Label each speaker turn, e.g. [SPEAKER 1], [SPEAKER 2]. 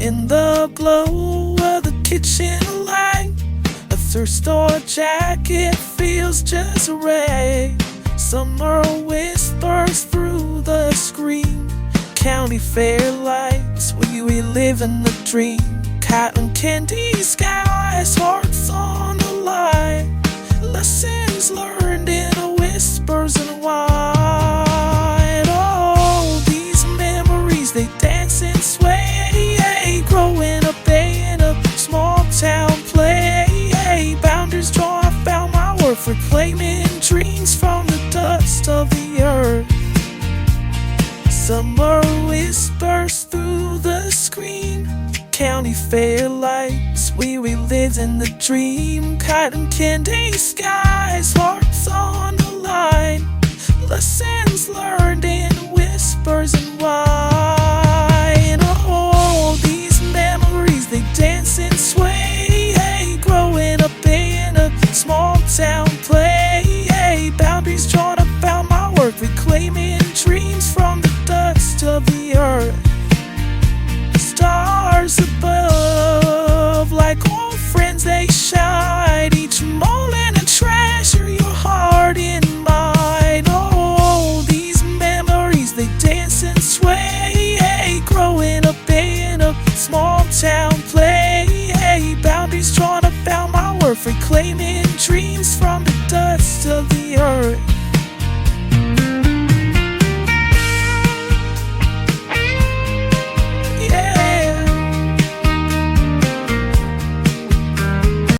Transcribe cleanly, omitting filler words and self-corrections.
[SPEAKER 1] In the glow of the kitchen light, a thirst or jacket feels just right. Summer whispers through the screen. County fair lights, we live in the dream. Cotton candy skies, hearts on the line. Lessons learned in whispers and wine. Oh, these memories, they dance and sway. Growing up in a small town play. Boundaries drawn, I found my worth, reclaiming dreams from the dust of the earth. Summer whispers through the screen. County fair lights, we lived in the dream. Cotton candy skies, hearts on the line. Lessons learned in whispers and wine. Oh, these memories, they dance and sway. Growing up in a small town play. Boundaries drawn, I found my worth, reclaiming dreams from the dust of the earth. Stars above, like old friends, they shine. Each moment a treasure, your heart and mind. Oh, these memories, they dance and sway. Growing up in a small town play. Boundaries drawn, I found my worth, reclaiming dreams from the dust of the earth.